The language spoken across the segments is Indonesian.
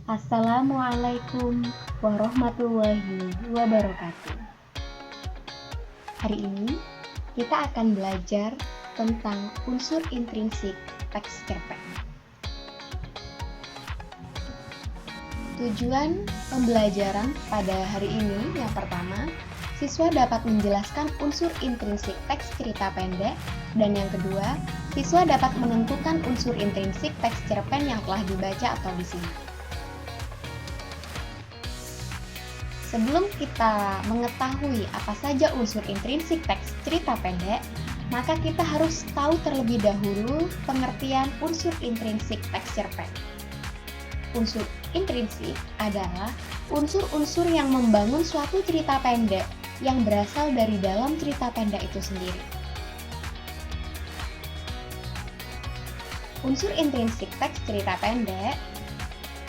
Assalamualaikum warahmatullahi wabarakatuh. Hari ini kita akan belajar tentang unsur intrinsik teks cerpen. Tujuan pembelajaran pada hari ini yang pertama, siswa dapat menjelaskan unsur intrinsik teks cerita pendek, dan yang kedua, siswa dapat menentukan unsur intrinsik teks cerpen yang telah dibaca atau disimak. Sebelum kita mengetahui apa saja unsur intrinsik teks cerita pendek, maka kita harus tahu terlebih dahulu pengertian unsur intrinsik teks cerpen. Unsur intrinsik adalah unsur-unsur yang membangun suatu cerita pendek yang berasal dari dalam cerita pendek itu sendiri. Unsur intrinsik teks cerita pendek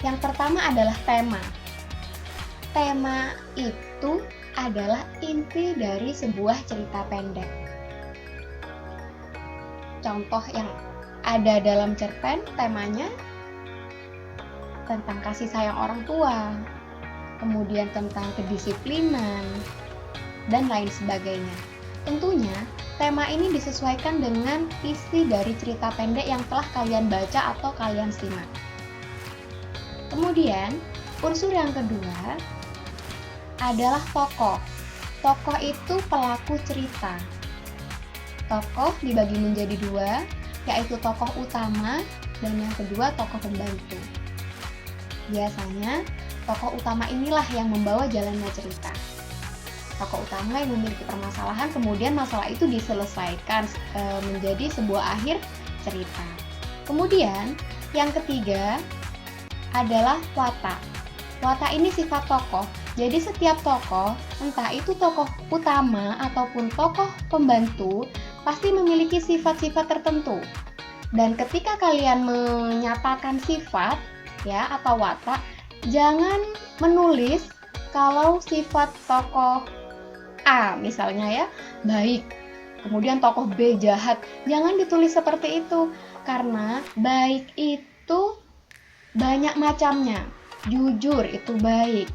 yang pertama adalah tema. Tema itu adalah inti dari sebuah cerita pendek. Contoh yang ada dalam cerpen, temanya tentang kasih sayang orang tua, kemudian tentang kedisiplinan, dan lain sebagainya. Tentunya, tema ini disesuaikan dengan isi dari cerita pendek yang telah kalian baca atau kalian simak. Kemudian, unsur yang kedua adalah tokoh. Tokoh itu pelaku cerita. Tokoh dibagi menjadi dua, yaitu tokoh utama dan yang kedua tokoh pembantu. Biasanya, tokoh utama inilah yang membawa jalannya cerita. Tokoh utama yang memiliki permasalahan, kemudian masalah itu diselesaikan menjadi sebuah akhir cerita. Kemudian, yang ketiga adalah watak. Watak ini sifat tokoh. Jadi setiap tokoh, entah itu tokoh utama ataupun tokoh pembantu, pasti memiliki sifat-sifat tertentu. Dan ketika kalian menyatakan sifat ya atau watak, jangan menulis kalau sifat tokoh A misalnya ya, baik. Kemudian tokoh B jahat. Jangan ditulis seperti itu karena baik itu banyak macamnya. Jujur itu baik.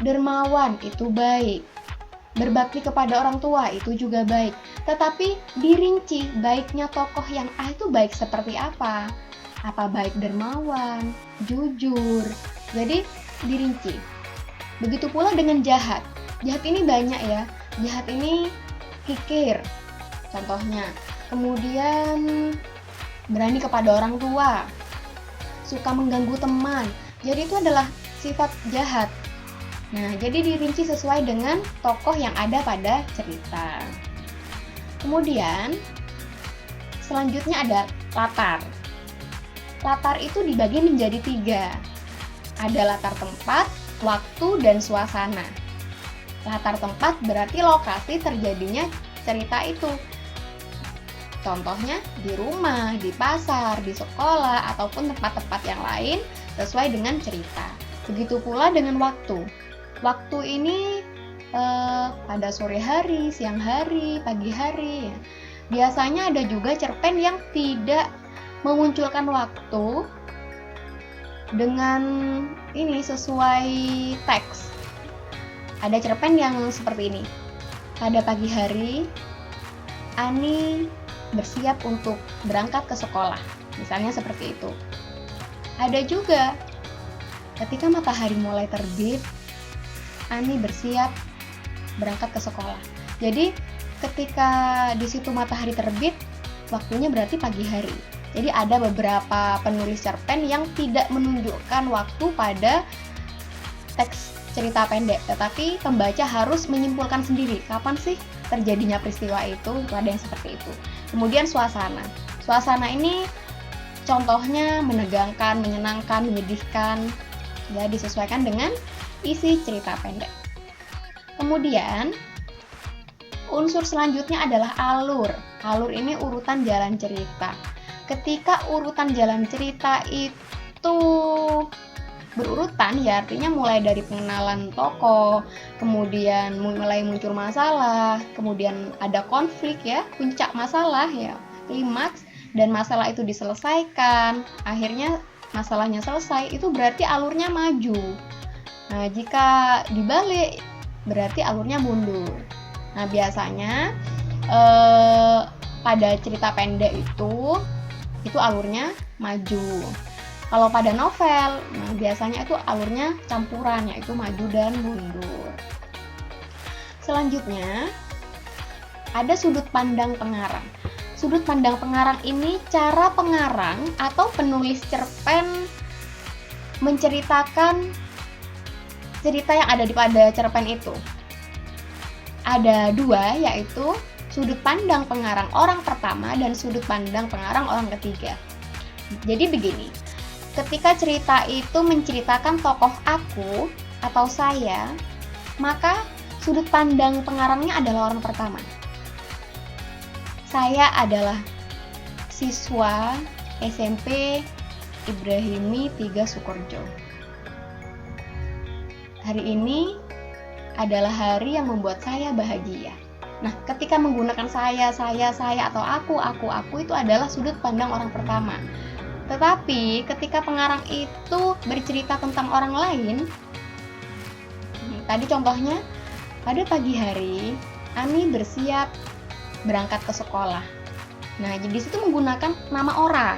Dermawan itu baik. Berbakti kepada orang tua itu juga baik. Tetapi dirinci baiknya tokoh yang A itu baik seperti apa? Apa baik dermawan, jujur. Jadi dirinci. Begitu pula dengan jahat. Jahat ini banyak ya. Jahat ini kikir, contohnya. Kemudian berani kepada orang tua, suka mengganggu teman. Jadi itu adalah sifat jahat. Nah, jadi dirinci sesuai dengan tokoh yang ada pada cerita. Kemudian selanjutnya ada latar. Latar itu dibagi menjadi 3. Ada latar tempat, waktu, dan suasana. Latar tempat berarti lokasi terjadinya cerita itu. Contohnya di rumah, di pasar, di sekolah, ataupun tempat-tempat yang lain sesuai dengan cerita. Begitu pula dengan waktu. Waktu ini pada sore hari, siang hari, pagi hari. Biasanya ada juga cerpen yang tidak memunculkan waktu dengan ini sesuai teks. Ada cerpen yang seperti ini. Pada pagi hari, Ani bersiap untuk berangkat ke sekolah. Misalnya seperti itu. Ada juga ketika matahari mulai terbit, Ani bersiap berangkat ke sekolah. Jadi ketika di situ matahari terbit, waktunya berarti pagi hari. Jadi ada beberapa penulis cerpen yang tidak menunjukkan waktu pada teks cerita pendek, tetapi pembaca harus menyimpulkan sendiri kapan sih terjadinya peristiwa itu. Ada yang seperti itu. Kemudian suasana. Suasana ini contohnya menegangkan, menyenangkan, menyedihkan, ya disesuaikan dengan isi cerita pendek. Kemudian unsur selanjutnya adalah alur. Alur ini urutan jalan cerita. Ketika urutan jalan cerita itu berurutan, ya artinya mulai dari pengenalan tokoh, kemudian mulai muncul masalah, kemudian ada konflik ya, puncak masalah ya, klimaks, dan masalah itu diselesaikan. Akhirnya masalahnya selesai, itu berarti alurnya maju. Nah, jika dibalik, berarti alurnya mundur. Nah, biasanya pada cerita pendek itu alurnya maju. Kalau pada novel, nah biasanya itu alurnya campuran, yaitu maju dan mundur. Selanjutnya, ada sudut pandang pengarang. Sudut pandang pengarang ini cara pengarang atau penulis cerpen menceritakan cerita yang ada pada cerpen itu. Ada dua, yaitu sudut pandang pengarang orang pertama dan sudut pandang pengarang orang ketiga. Jadi begini, ketika cerita itu menceritakan tokoh aku atau saya, maka sudut pandang pengarangnya adalah orang pertama. Saya adalah siswa SMP Ibrahimi 3 Sukorjo. Hari ini adalah hari yang membuat saya bahagia. Nah, ketika menggunakan saya atau aku itu adalah sudut pandang orang pertama. Tetapi ketika pengarang itu bercerita tentang orang lain, tadi contohnya, pada pagi hari Ani bersiap berangkat ke sekolah. Nah, jadi situ menggunakan nama orang,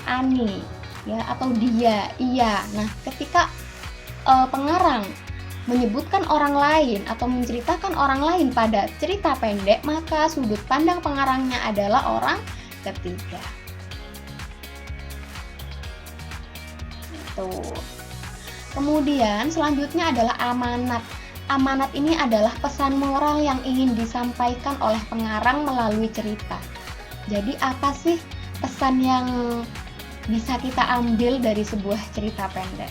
Ani, ya, atau dia, iya. Nah, ketika pengarang menyebutkan orang lain atau menceritakan orang lain pada cerita pendek, maka sudut pandang pengarangnya adalah orang ketiga. Kemudian selanjutnya adalah amanat. Amanat ini adalah pesan moral yang ingin disampaikan oleh pengarang melalui cerita. Jadi apa sih pesan yang bisa kita ambil dari sebuah cerita pendek?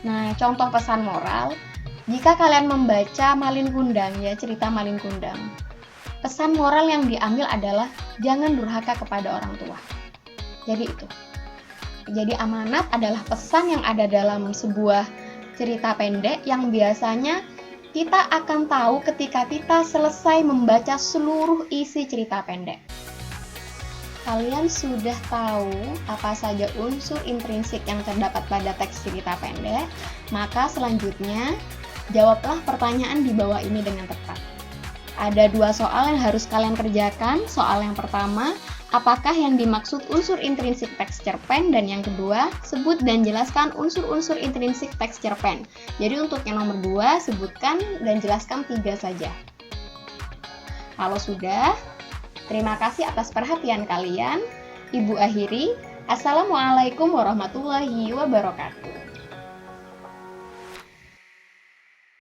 Nah, contoh pesan moral, jika kalian membaca Malin Kundang, ya, cerita Malin Kundang, pesan moral yang diambil adalah jangan durhaka kepada orang tua. Jadi itu. Jadi amanat adalah pesan yang ada dalam sebuah cerita pendek yang biasanya kita akan tahu ketika kita selesai membaca seluruh isi cerita pendek. Kalian sudah tahu apa saja unsur intrinsik yang terdapat pada teks cerita pendek, maka selanjutnya jawablah pertanyaan di bawah ini dengan tepat. Ada 2 soal yang harus kalian kerjakan. Soal yang pertama, apakah yang dimaksud unsur intrinsik teks cerpen? Dan yang kedua, sebut dan jelaskan unsur-unsur intrinsik teks cerpen. Jadi untuk yang nomor 2, sebutkan dan jelaskan 3 saja. Kalau sudah, terima kasih atas perhatian kalian. Ibu akhiri, Assalamualaikum warahmatullahi wabarakatuh.